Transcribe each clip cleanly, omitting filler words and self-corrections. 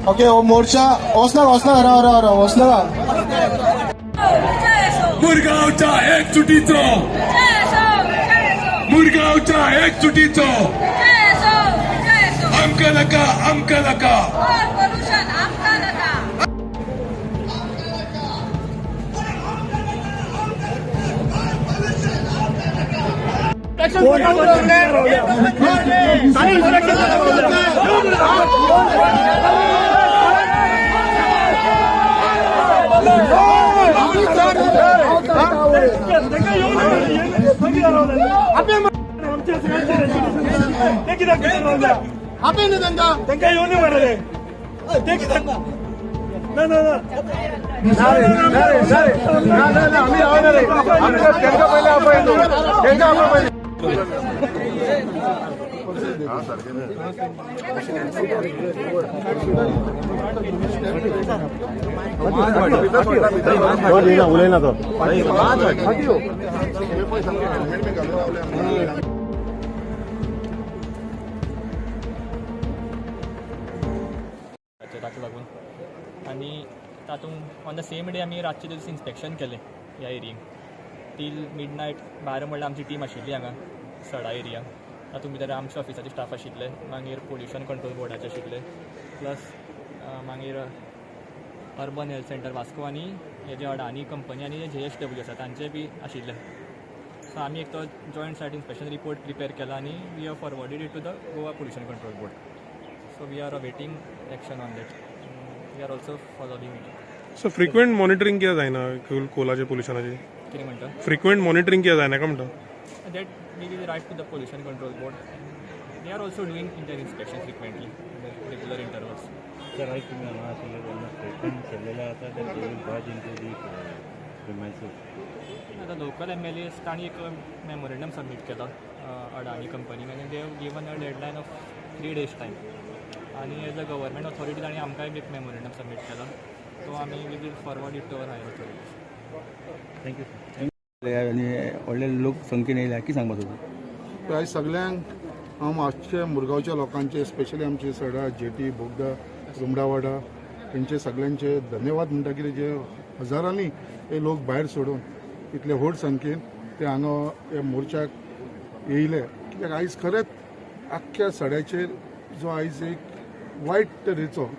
Okay मोर्चा वचना वचना मुरगावच्या एकजुटीचो आमका नका उलयना तो ताका लागून आनी तातूंत ऑन द सेम डे आमी रातचे दीस इन्स्पेक्शन केलें ह्या एरियेक टील मिडनायट 12 म्हणल्यार आमची टीम आशिल्ली हांगा सडा एरिया तातूंत भितर आमच्या ऑफिसाचे स्टाफ आशिल्ले मागीर पोल्युशन कंट्रोल बोर्डाचे आशिल्ले प्लस मागीर अर्बन हेल्थ सेंटर वास्को आनी हे जे अडानी कंपनी आनी जे JSW आसा तांचे बी आशिल्ले सो आमी एक तो joint site inspection report prepare केला आनी we have forwarded it to the Goa pollution control board so we are awaiting action on that we are also following it so frequent monitoring कित्याक जायना कोलाचे पोल्युशनाची कितें म्हणटा फ्रिक्वेंट मॉनिटरिंग कित्याक जायना काय म्हणटा that we will write to the pollution control board. They are also doing inter inspection frequently in regular intervals. Sir, I think statement केलेला आता that they will barge into the premises. आता local MLAs तांणी एक memorandum submit केला अडानी कंपनीक आनी they have given a deadline of 3 days time आनी as a government authority तांणी आमकांय एक मेमोरेंडम सबमिट केला सो आमी we will forward it to our higher authorities. Thank you, sir. आनी व्हडले लोक संख्येन येयल्या कितें सांगपाक सोदता आयज सगळ्यांक हांव मातशे मुरगांवच्या लोकांचे स्पेशली आमचे सडा जेटी बोगदा रुमडावाडा हेंचे सगळ्यांचे धन्यवाद म्हणटा कितें जे हजारांनी हे लोक भायर सोडून इतले व्हड संख्येन ते हांगा हे मोर्चाक येयले कित्याक आयज खरेंच आख्ख्या सड्याचेर जो आयज एक वायट तरेचो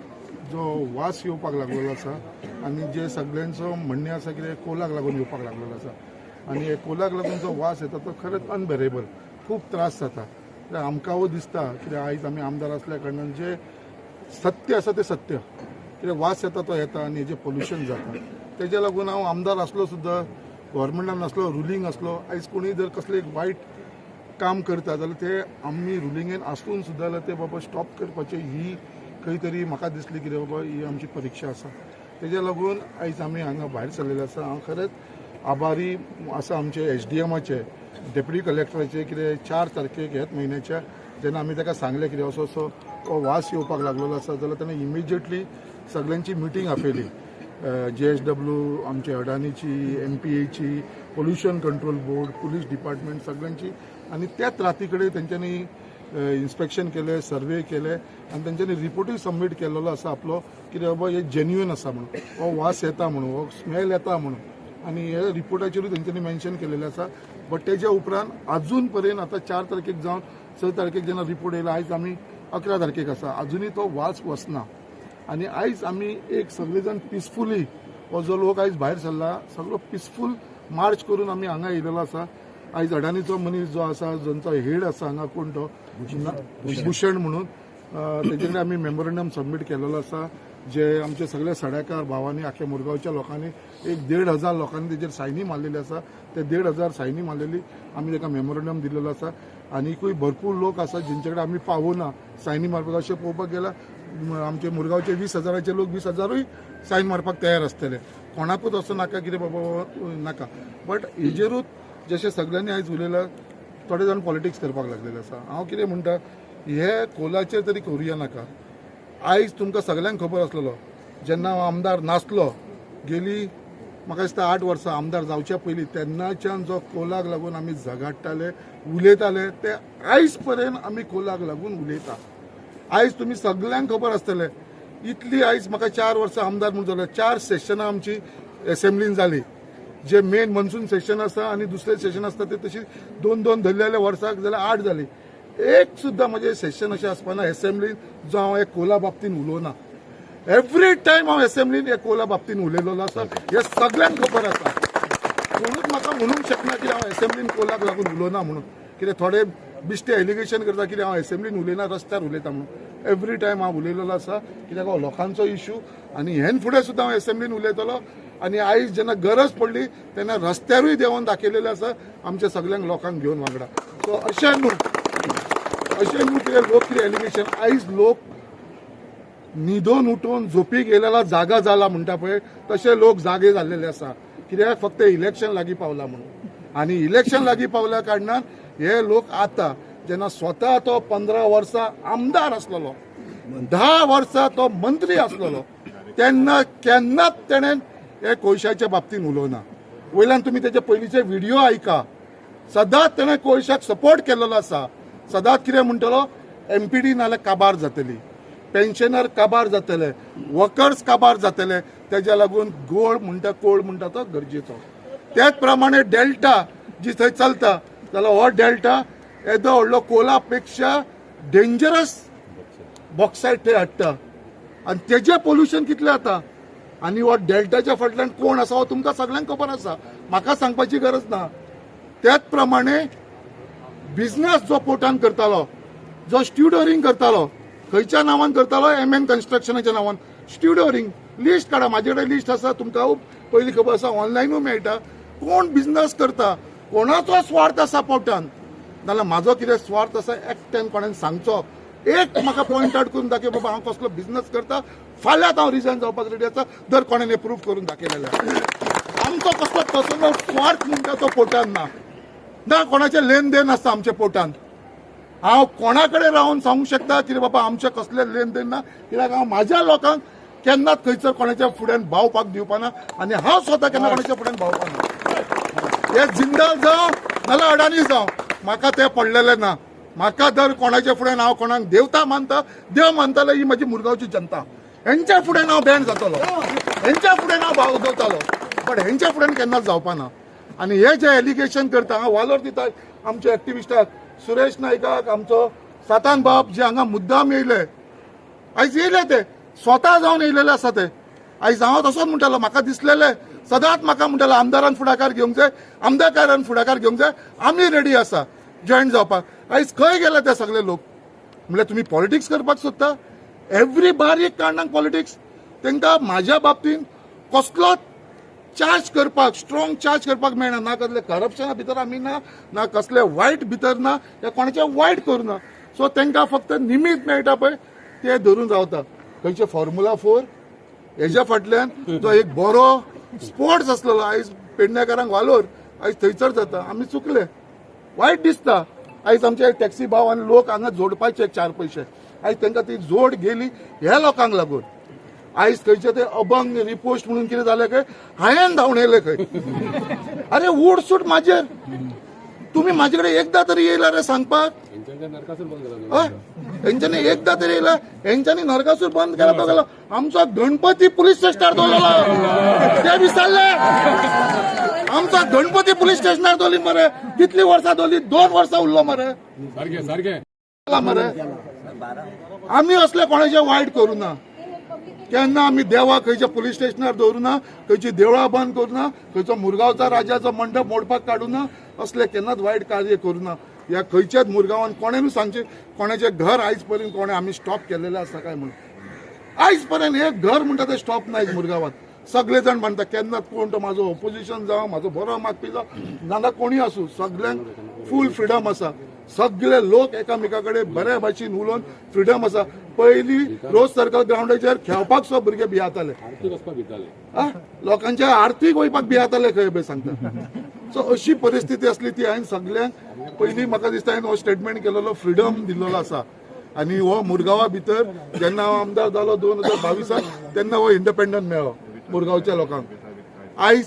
जो वास येवपाक लागलेलो आसा आनी जे सगळ्यांचो म्हणणें आसा कितें कोलाक लागून येवपाक लागलेलो आसा आनी हे कोलाक लागून जो वास येता तो खरेंच अनबेरेबल खूब त्रास जाता आमकां दिसता कित्याक आयज आमी आमदार आसल्या कारणान जे सत्य आसा तें सत्य कित्याक वास येता तो येता आनी हेजें पोल्युशन जाता तेज्या लागून हांव आमदार आसलो सुद्दां गव्हर्मेंटान आसलो रुलींग आसलो आयज कोणूय जर कसलें एक वायट काम करता जाल्यार ते आमी रुलिंगेन आसून सुद्दां जाल्यार ते बाबा स्टॉप करपाचें ही खंय तरी म्हाका दिसली कितें बाबा ही आमची परीक्षा आसा तेज्या लागून आयज आमी हांगा भायर सरलेले आसा हांव खरेंच आभारी आसा आमचे SDMचे डेप्युटी कलेक्टराचे कितें 4 तारखेक ह्याच म्हयन्याच्या जेन्ना आमी ताका सांगलें कितें असो असो तो वास येवपाक लागलेलो आसा जाल्यार ताणें इमिजिएटली सगळ्यांची मिटींग आपयली JSW आमचे अडानीची MPAची pollution control board police department सगळ्यांची आनी त्याच राती कडेन तेंच्यांनी इन्स्पेक्शन केले सर्वे केले आनी तेंच्यांनी रिपोर्टूय सबमीट केलेलो आसा आपलो कितें बाबा हे जेन्युइन आसा म्हणून हो वास येता म्हणून हो स्मेल येता म्हणून आनी हे रिपोर्टाचेरूय तेंच्यांनी मेन्शन केलेलें आसा बट तेज्या उपरांत अजून पर्यंत आतां 4 तारखेक जावन 6 तारखेक जेन्ना रिपोर्ट येयला आयज आमी 11 तारखेक आसा अजुनूय तो वास वचना आनी आयज आमी एक सगळे जाण पिसफुली हो जो लोक आयज भायर सरला सगळो पिसफूल मार्च करून आमी हांगा येयलेलो आसा आयज अडानीचो मनीस जो आसा जांचो हेड आसा हांगा कोण तो भूषण म्हणून तेजे कडेन आमी मेमोरेंडम सबमीट केलेलो आसा जे आमचे सगळे सड्याकार भावांनी आख्या मुरगांवच्या लोकांनी एक 1,500 लोकांनी तेजेर सायनी मारलेली आसा ते 1,500 सायनी मारलेली आमी ताका मेमोरेंडम दिलेलो आसा आनीकूय भरपूर लोक आसा जेंचे कडेन आमी पावोना सायनी मारपाक अशें पळोवपाक गेल्यार आमचे मुरगांवचे 20,000चे लोक 20,000य सायन मारपाक तयार आसतले कोणाकूच असो नाका कितें बाबा नाका बट हेजेरूच जशें सगळ्यांनी आयज उलयलां थोडे जाण पॉलिटिक्स करपाक लागलेले आसा हांव कितें म्हणटा हे कोलाचेर तरी करुया नाका आयज तुमकां सगळ्यांक खबर आसलेलो जेन्ना हांव आमदार नासलो गेली म्हाका दिसता 8 वर्सां आमदार जावच्या पयलीं तेन्नाच्यान जो कोलाक लागून आमी झगडटाले उलयताले ते आयज पर्यंत आमी कोलाक लागून उलयता आयज तुमी सगळ्यांक खबर आसतलें इतली आयज म्हाका 4 वर्सां आमदार म्हणून जालो 4 सेशनां आमची असेंब्लीन जाली जे मेन मनसून सेशन आसा आनी दुसरे सेशन आसता ते तशी 2-2 धरलेले वर्साक जाल्यार 8 जाली एक सुद्दां म्हणजे सेशन अशें आसपाना असेंब्लीन जो हांव एक कोला बाबतीन उलोवना एवरी टायम हांव असेंब्लीन एक कोला बाबतीन उलयलोलो आसा हे सगळ्यांक खबर आसा कोणूच म्हाका म्हणूंक शकना की हांव असेंब्लीन कोलाक लागून उलोवना म्हणून कितें थोडे बिश्टे एलिगेशन करता की हांव असेंब्लीन उलयना रस्त्यार उलयता म्हणून एवरी टायम हांव उलयलोलो आसा कित्याक हो लोकांचो इश्यू आनी हेन फुडें सुद्दां हांव असेंब्लीन उलयतलो आनी आयज जेन्ना गरज पडली तेन्ना रस्त्यारूय देंवन दाखयलेलें आसा आमच्या सगळ्यांक लोकांक घेवन वांगडा सो अशें न्हू कितें लोक कितें एलिगेशन आयज लोक न्हिदोन उठून झोपीक येयलेला जागा जाला म्हणटा पळय तशे लोक जागे जाल्लेले आसा कित्याक फक्त इलेक्शन लागीं पावला म्हणून आनी इलेक्शन लागीं पावल्या कारणान हे लोक आतां जेन्ना स्वता तो 15 वर्सां आमदार आसलेलो 10 वर्सां तो मंत्री आसलेलो तेन्ना केन्नाच तेणें हे कोळशाच्या बाबतीन उलोवना वयल्यान तुमी तेजे पयलींचे व्हिडिओ आयका सदांच तेणें कोळशाक सपोर्ट केल्लो आसा सदांच कितें म्हणटलो MPD नाल्यार काबार जातली पेन्शनर काबार जातले वर्कर्स काबार जातले तेज्या लागून कोळ म्हणटा तो गरजेचो त्याच प्रमाणे डेल्टा जी थंय चलता जाल्यार हो डेल्टा येदो व्हडलो कोला पेक्षा डेंजरस बॉक्सायट थंय हाडटा आनी तेजें पोल्युशन कितलें जाता आनी हो डेल्टाच्या फाटल्यान कोण आसा हो तुमकां सगळ्यांक खबर आसा म्हाका सांगपाची गरज ना त्याच प्रमाणे बिझनेस जो पोर्टान करतालो जो स्ट्युडोरिंग करतालो खंयच्या नांवान करतालो MN कन्स्ट्रक्शनाच्या नांवान स्ट्युडोरिंग लिस्ट काडा म्हाजे कडेन लिस्ट आसा तुमकां पयलीं खबर आसा ऑनलायनूय मेळटा कोण बिझनेस करता कोणाचो स्वार्थ आसा पोर्टान नाल्यार म्हाजो कितें स्वार्थ आसा एकट्यान कोणेन सांगचो एक म्हाका पॉयंट आउट करून दाखय बाबा हांव कसलो बिझनेस करता फाल्यांच हांव रिजायन जावपाक रेडी आसा दर कोणेन हे प्रूफ करून दाखयलेले आमचो कसलो तसलो स्वार्थ म्हणटा तो पोर्टान ना कोणाचे लेन देन आसता आमच्या पोर्टान हांव कोणा कडेन रावन सांगूं शकता की बाबा आमचे कसले लेन देन ना कित्याक हांव म्हाज्या लोकांक केन्नाच खंयसर कोणाच्या फुड्यान भावपाक दिवपाना आनी हांव स्वता केन्ना कोणाच्या फुड्यान भावपाना हे जिंदाल जावं नाल्यार अडानी जावं म्हाका ते पडलेले ना म्हाका दर कोणाच्या फुड्यान हांव कोणाक देवता मानता देव मानतालो ही म्हाजी मुरगांवची जनता हेंच्या फुड्यान हांव बॅन जातलो हेंच्या फुड्यान हांव भाव उजवतालो बट हेंच्या फुड्यान केन्नाच जावपाना आनी हे जे एलिगेशन करता हांव वालोर दिता आमच्या एक्टिविस्टाक सुरेश नायकाक आमचो सातान बाब जे हांगा मुद्दाम येयले आयज येयले ते स्वता जावन येयलेले आसा ते आयज हांव तसोच म्हणटालो म्हाका दिसलेले सदांच म्हाका म्हणटालो आमदारान फुडाकार घेवंक जाय आमदारान फुडाकार घेवंक जाय आमी रेडी आसा जॉयन जावपाक आयज खंय गेले ते सगळे लोक म्हणल्यार तुमी पॉलिटिक्स करपाक सोदता एवरी बारीक कारणांक पॉलिटिक्स तांकां म्हाज्या बाबतीन कसलोच चार्ज करपाक स्ट्रॉंग चार्ज करपाक मेळना ना कसले करप्शना भितर आमी ना कसले वायट भितर ना या कोणाचें वायट करूना सो तांकां फक्त निमीत मेळटा पळय ते धरून रावता खंयचे फॉर्म्युला 4 हेज्या फाटल्यान जो एक बरो स्पोर्ट्स आसलेलो आयज पेडणेकारांक वालोर आयज थंयसर जाता आमी चुकले वायट दिसता आयज आमचे टॅक्सी भाव आनी लोक हांगा जोडपाचे 4 पयशे आयज तांकां ती जोड गेली ह्या लोकांक लागून आयज खंयचे ते अभंग रिपोस्ट म्हणून कितें जालें खंय हांवें धांवन येयले खंय अरे उड सूट म्हाजेर तुमी म्हाजे कडेन एकदां तरी येयला रे सांगपाक हेंच्यांनी एकदां तरी येयला हेंच्यांनी नरकासूर बंद केला तो गेलो आमचो गणपती पुलीस स्टेशनार दवरलेलो ते विसरले आमचो गणपती पुलीस स्टेशनार दवरली मरे कितली वर्सां दवरली 2 वर्सां उरलो मरे मरे आमी असले कोणाचे वायट करूं ना केन्ना आमी देवा खंयच्या पुलीस स्टेशनार दवरूं ना खंयची देवळां बंद करूं ना खंयचो मुरगांवचा राजाचो मंडप मोडपाक काडूं ना असले केन्नाच वायट कार्य करूं ना ह्या खंयच्याच मुरगांवान कोणेनूय सांगचे कोणाचें घर आयज पर्यंत कोणे आमी स्टॉप केलेलें आसा काय म्हणून आयज पर्यंत एक घर म्हणटा ते स्टॉप ना मुरगांवांत सगळे जाण म्हणटा केन्नाच कोण तो म्हाजो ओपोजिशन जावं म्हाजो बरो मागपी जावं नाका कोणी आसूं सगळ्यांक फूल फ्रिडम आसा सगळे लोक एकामेका कडेन बऱ्या भाशेन उलोवन फ्रिडम आसा पयलीं रोज सर्कल ग्राउंडाचेर खेळपाक सुद्दां भुरगे भियाताले लोकांच्या आर्थीक वयपाक भियाताले खंय बी सांगता सो अशी परिस्थिती आसली ती हांवें सगळ्यांक पयलीं म्हाका दिसता हांवें हो स्टेटमेंट केलेलो फ्रिडम दिल्लो आसा आनी हो मुरगांवा भितर जेन्ना हांव आमदार जालो 2022 तेन्ना हो इंडिपेंडंट मेळ्ळो मुरगांवच्या लोकांक आयज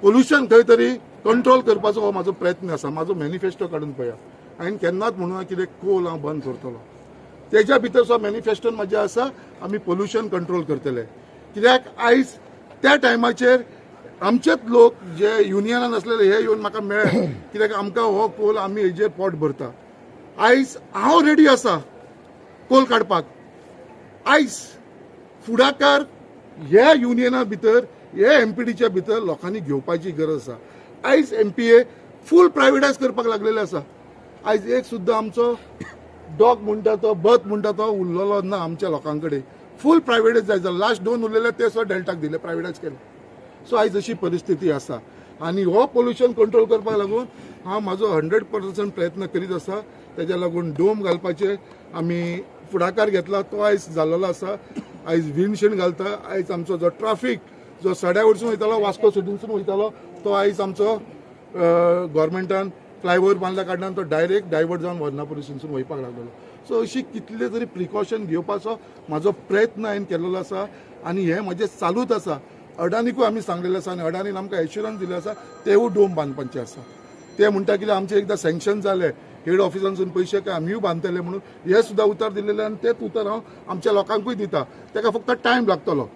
पोल्युशन खंय तरी कंट्रोल करपाचो हो म्हाजो प्रयत्न आसा म्हाजो मॅनिफेस्टो काडून पळया हांवें केन्नाच म्हणून कितें कोल हांव बंद करतलो तेज्या भितर जो मॅनिफेस्टोन म्हजें आसा आमी पोल्युशन कंट्रोल करतले कित्याक आयज त्या टायमाचेर आमचेच लोक जे युनियनान असलेले हे येवन म्हाका मेळ्ळे कित्याक आमकां हो कोल आमी हेजेर पोट भरता आयज हांव रेडी आसा कोल काडपाक आयज फुडाकार ह्या युनियना भितर हे एमपीडीच्या भितर लोकांनी घेवपाची गरज आसा आयज एमपीए फूल प्रायवेटायज करपाक लागलेले आसा आयज एक सुद्दां आमचो डॉग म्हणटा तो बथ म्हणटा तो उरलेलो ना आमच्या लोकां कडेन फूल प्रायवेटायज जाय जालो लास्ट 2 उरलेले ते सुद्दां डेल्टाक दिले प्रायवेटायज केले सो आयज अशी परिस्थिती आसा आनी हो पोल्युशन कंट्रोल करपाक लागून हांव म्हाजो 100% प्रयत्न करीत आसा तेज्या लागून डोम घालपाचे आमी फुडाकार घेतला तो आयज जाल्लो आसा आयज विंडशील्ड घालता आयज आमचो जो ट्राफीक जो सड्या वयरसून वयतालो वास्को सिटीनसून वयतालो तो आयज आमचो गव्हर्मेंटान फ्लायओव्हर बांदल्या कारणान तो डायरेक्ट डायवर्ट जावन वर्नापुरीसून वयपाक लागलेलो सो अशी कितले तरी प्रिकॉशन घेवपाचो म्हाजो प्रयत्न हांवें केल्लो आसा आनी हे म्हजें चालूच आसा अडानीकूय आमी सांगलेलें आसा आनी अडानीन आमकां एश्युरन्स दिले आसा तेवूय डोम बांदपाचें आसा ते म्हणटा कितें आमचे एकदां सँक्शन जाले हेड ऑफिसांसून पयशे काय आमीय बांदतले म्हणून हे सुद्दां उतर दिलेले आनी तेच उतर हांव आमच्या लोकांकूय दिता तेका फक्त टायम लागतलो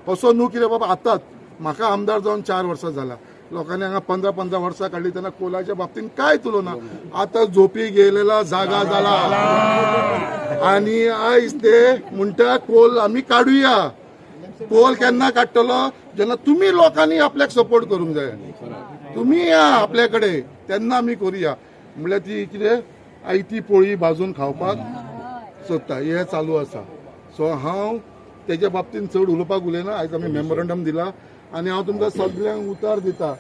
असो न्हू कितें बाबा आतांच म्हाका आमदार जावन 4 वर्सां जाला लोकांनी हांगा 15 वर्सां काडली तेन्ना कोलाच्या बाबतींत काय तुलो ना आतां झोपी गेलेला जागा जाला आनी आयज ते म्हणटा कोल आमी काडुया कोल केन्ना काडटलो जेन्ना तुमी लोकांनी आपल्याक सपोर्ट करूंक जाय तुमी या आपल्या कडेन तेन्ना आमी करुया म्हणल्यार ती कितें आयती पोळी भाजून खावपाक सोदता हे चालू आसा सो हांव तेज्या बाबतींत चड उलोवपाक उलयना आयज आमी मेमोरंडम दिला आनी हांव तुमकां सगळ्यांक उतर दिता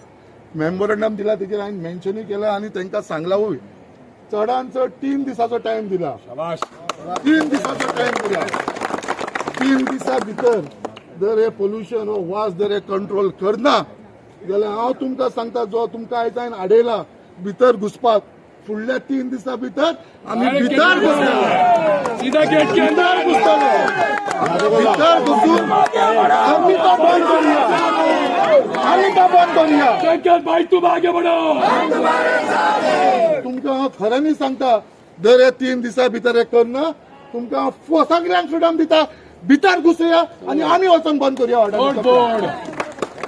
मेमोरंडम दिला तेजेर हांवें मेन्शनूय केला आनी तांकां सांगलावूय चडांत चड 3 दिसाचो टायम दिला 3 दिसाचो टायम दिला 3 दिसां भितर जर हे पोल्युशन हो वास जर हे कंट्रोल करना जाल्यार हांव तुमकां सांगता जो तुमकां आयज हांवें आडयला भितर घुसपाक फुडल्या 3 दिसां भितर आमी भितर भितर घुसून आमी तो बंद करुया भाई तुम आगे बढ़ो तुमकां हांव खऱ्यांनी सांगता दर हे 3 दिसां भितर हे करना तुमकां हांव सगळ्यांक फ्रिडम दिता भितर घुसुया आनी आमी वचून बंद करुया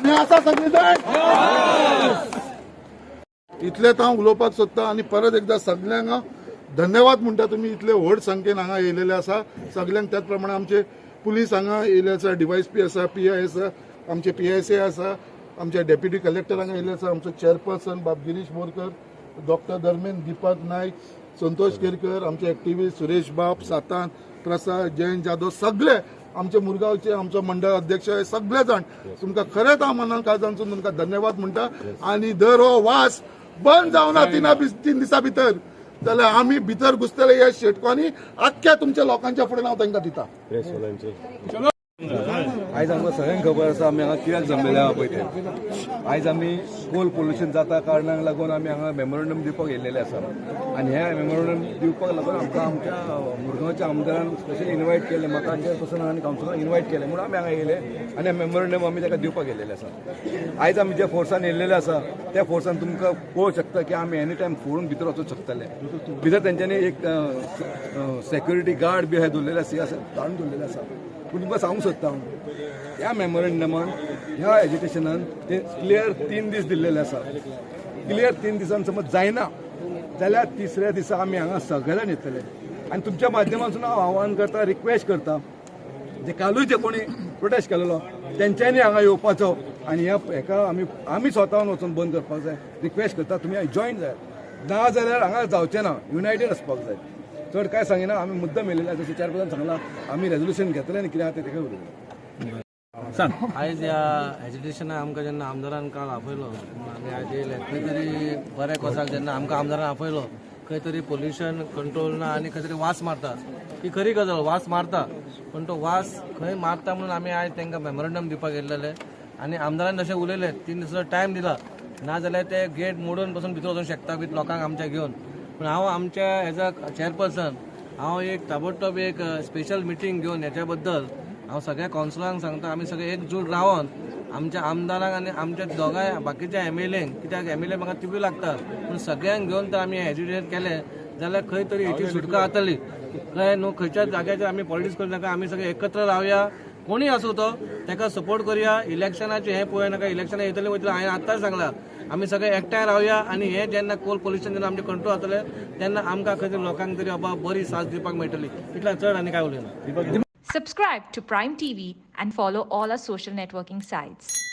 मी आसा सगळी जाण इतलेच हांव उलोवपाक सोदता आनी परत एकदा सगळ्यांक धन्यवाद म्हणटा तुमी इतले व्हड संख्येन हांगा येयलेले आसा सगळ्यांक त्याच प्रमाणे आमचे पुलीस हांगा येयले आसा डीवायएसपी आसा पीआय आसा आमचे पीएसए आसा आमचे डेप्युटी कलेक्टर हांगा येयले आसा आमचो चेअरपर्सन बाब गिरीश बोरकर डॉक्टर धर्मेंद्र दीपक नायक संतोष केरकर आमचे एक्टिव्हिस्ट सुरेश बाब सातान प्रसाद जयंत जाधव सगळे आमचे मुरगांवचे आमचो मंडळ अध्यक्ष हे सगळे जाण तुमकां खरेंच हांव मनान काळजांतसून तुमकां धन्यवाद म्हणटा आनी दर हो वास बंद जावना 3 दिसां भितर जाल्यार आमी भितर घुसतले ह्या शेटकांनी आख्ख्या तुमच्या लोकांच्या फुडें हांव तांकां दिता आयज आमकां सगळ्यांक खबर आसा आमी हांगा कित्याक जमलेले आहा पळय ते आयज आमी कोल पोल्युशन जाता कारणाक लागून आमी हांगा मेमोरंडम दिवपाक येयलेले आसा आनी हे मेमोरंडम दिवपाक लागून आमकां आमच्या मुरगांवच्या आमदारान स्पेशली इन्वायट केले म्हाका चेअरपर्सन आनी कावन्सिलरान इन्वायट केले म्हणून आमी हांगा येयले आनी मेमोरंडम आमी ताका दिवपाक येयलेले आसा आयज आमी ज्या फोर्सान येयलेले आसा त्या फोर्सान तुमकां पळोवंक शकता की आमी एनी टायम फोडून भितर वचूंक शकतले भितर तेंच्यांनी एक सेक्युरिटी गार्ड बी हे दवरलेले आसा काडून दवरलेले आसा पूण तुमकां सांगूंक सोदता हांव ह्या मेमोरंडमान ह्या एज्युकेशनान ते क्लियर 3 दीस दिल्लेले आसा क्लियर 3 दिसान समज जायना जाल्यार 3ऱ्या दिसा आमी हांगा सगळे जाण येतले आनी तुमच्या माध्यमांतसून हांव आव्हान करता रिक्वेस्ट करता जे कालूय जे कोणी प्रोटेस्ट केलेलो तेंच्यांनी हांगा येवपाचो आनी हेका आमी स्वतावन वचून बंद करपाक जाय रिक्वेस्ट करता तुमी जॉयन जाय ना जाल्यार हांगा जावचें ना युनायटेड आसपाक जाय चड काय सांगिना आमी मुद्दम येयलेले जशें चेअरपर्सन सांगला आमी रेजोल्युशन घेतले आनी कितें आहा तें तेका उलयलें आयज ह्या एज्युकेशनाक आमकां जेन्ना आमदारान काल आपयलो आमी आयज येयले खंय तरी बऱ्या कोसाक जेन्ना आमकां आमदारान आपयलो खंय तरी पोल्युशन कंट्रोल ना आनी खंय तरी वास मारता ही खरी गजाल वास मारता पूण तो वास खंय मारता म्हणून आमी आयज तांकां मेमोरंडम दिवपाक येयलेले आनी आमदारान जशें उलयले 3 दिसाचो टायम दिला ना जाल्यार ते गेट मोडून पासून भितर वचूंक शकता लोकांक आमच्या घेवन पूण हांव आमच्या एज अ चेअरपर्सन हांव एक ताबडतोब एक स्पेशल मिटींग घेवन हेच्या बद्दल हांव सगळ्या कावन्सिलरांक सांगता आमी सगळे एकजूट रावन आमच्या आमदारांक आनी आमच्या दोगांय बाकीच्या एमएलएंक कित्याक एमएलए म्हाका तिवूय लागता पूण सगळ्यांक घेवन तर आमी एज्युकेट केले जाल्यार खंय तरी हेची सुटका जातली कळ्ळें न्हू खंयच्या जाग्याचेर आमी पॉलिटिक्स करूं नाका आमी सगळे एकत्र रावया कोणी आसूं तो ताका सपोर्ट करुया इलेक्शनाचे हे पळय नाका इलेक्शनां येतले वयतले हांवें आतांच सांगलां आमी सगळे एकठांय रावया आनी हे जेन्ना कोल पोल्युशन जेन्ना आमचे कंट्रोल जातले तेन्ना आमकां खंय तरी लोकांक तरी बाबा बरी साथ दिवपाक मेळटली इतल्या चड आनी काय उलयना. Subscribe to Prime TV and follow all our social networking sites.